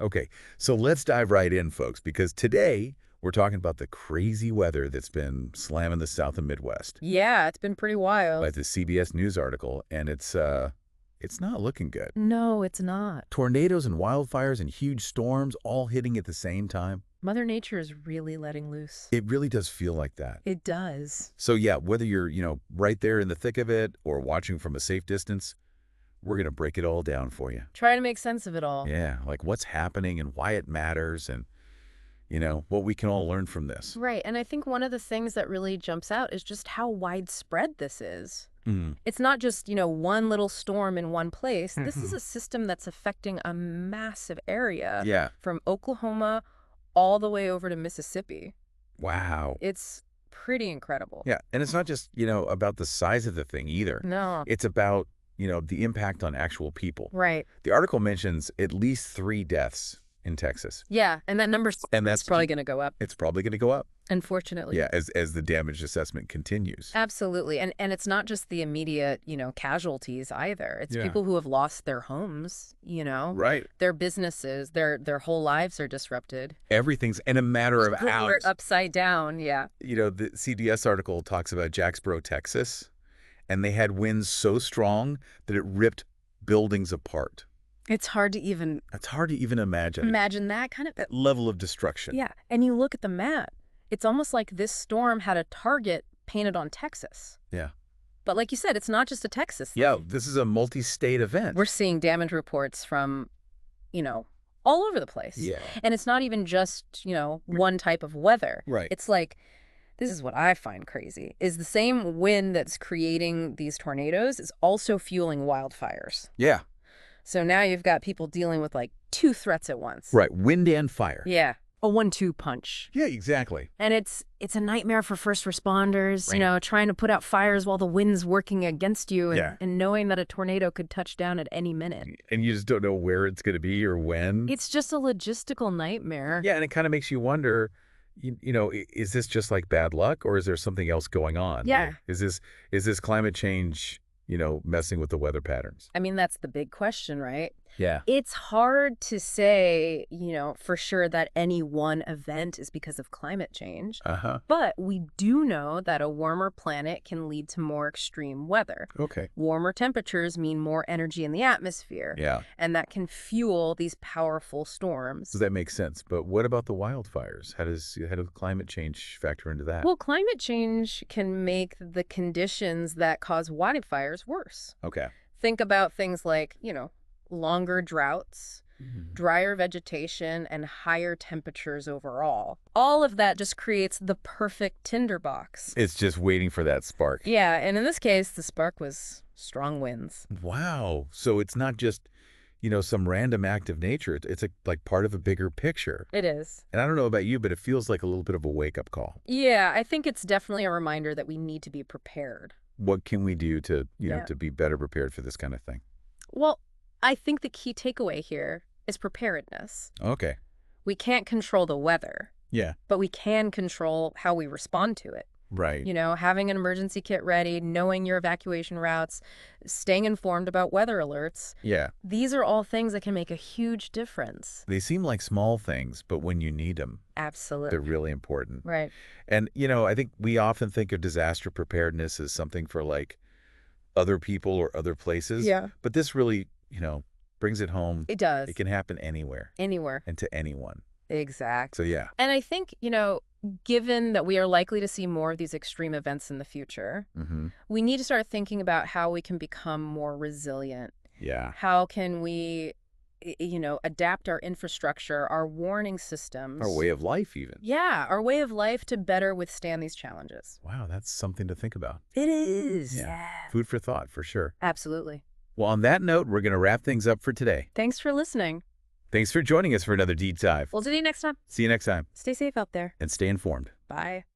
Okay, so let's dive right in, folks, because today we're talking about the crazy weather that's been slamming the South and Midwest Yeah, it's been pretty by wild. the CBS News article, and it's not looking good. No, it's not. Tornadoes and wildfires and huge storms all hitting at the same time. Mother Nature is really letting loose. It really does feel like that. It does. So yeah, whether you're, right there in the thick of it or watching from a safe distance, we're going to break it all down for you. Try to make sense of it all. Yeah, like what's happening and why it matters and, what we can all learn from this. Right, and I think one of the things that really jumps out is just how widespread this is. Mm. It's not just, one little storm in one place. This is Mhm. a system that's affecting a massive area Yeah. from Oklahoma all the way over to Mississippi. Wow. It's pretty incredible. Yeah, and it's not just, about the size of the thing either. No. It's about, the impact on actual people. Right. The article mentions at least 3 deaths in Texas. Yeah, and that number's And it's probably going to go up, it's probably going to go up. unfortunately. Yeah, as the damage assessment continues. Absolutely. And it's not just the immediate, casualties either. It's Yeah. people who have lost their homes, Right. their businesses, their whole lives are disrupted. Everything's in a matter of We're hours. upside down, yeah. The CBS article talks about Jacksboro, Texas, and they had winds so strong that it ripped buildings apart. It's hard to even It's hard to even imagine imagine that kind of that level of destruction. yeah. And you look at the map, it's almost like this storm had a target painted on Texas. Yeah. But like you said, it's not just a Texas thing. Yeah, this is a multi-state event. We're seeing damage reports from, all over the place. Yeah. And it's not even just, one type of weather. Right. It's like, this is what I find crazy, is the same wind that's creating these tornadoes is also fueling wildfires. Yeah. So now you've got people dealing with like 2 threats at once. Right. Wind and fire. Yeah. A 1-2 punch. Yeah, exactly. And it's a nightmare for first responders, Right. trying to put out fires while the wind's working against you and, Yeah. and knowing that a tornado could touch down at any minute. And you just don't know where it's going to be or when. It's just a logistical nightmare. Yeah, and it kind of makes you wonder, is this just like bad luck or is there something else going on? Yeah. Is this climate change, messing with the weather patterns? I mean, that's the big question, right? Yeah. It's hard to say, for sure that any one event is because of climate change. Uh-huh. But we do know that a warmer planet can lead to more extreme weather. Okay. Warmer temperatures mean more energy in the atmosphere. Yeah. And that can fuel these powerful storms. So that makes sense. But what about the wildfires? How does climate change factor into that? Well, climate change can make the conditions that cause wildfires worse. Okay. Think about things like, longer droughts, Mhm. drier vegetation, and higher temperatures overall. All of that just creates the perfect tinderbox. It's just waiting for that spark. Yeah, and in this case, the spark was strong winds. Wow. So it's not just, some random act of nature. It's like part of a bigger picture. It is. And I don't know about you, but it feels like a little bit of a wake-up call. Yeah, I think it's definitely a reminder that we need to be prepared. What can we do to, Yeah. to be better prepared for this kind of thing? Well, I think the key takeaway here is preparedness. Okay. We can't control the weather, Yeah. but we can control how we respond to it. Right. Having an emergency kit ready, knowing your evacuation routes, staying informed about weather alerts. Yeah. These are all things that can make a huge difference. They seem like small things, but when you need them, Absolutely. they're really important. Right. And, I think we often think of disaster preparedness as something for like other people or other places. Yeah. But this really, brings it home. It does. It can happen anywhere Anywhere. and to anyone. Exactly. So, yeah. And I think, given that we are likely to see more of these extreme events in the future, Mm-hmm. we need to start thinking about how we can become more resilient. Yeah. How can we, adapt our infrastructure, our warning systems. Our way of life, even. Yeah, our way of life to better withstand these challenges. Wow, that's something to think about. It is. Yeah. Food for thought, for sure. Absolutely. Well, on that note, we're going to wrap things up for today. Thanks for listening. Thanks for joining us for another deep dive. We'll see you next time. See you next time, Stay safe out there. and stay informed. Bye.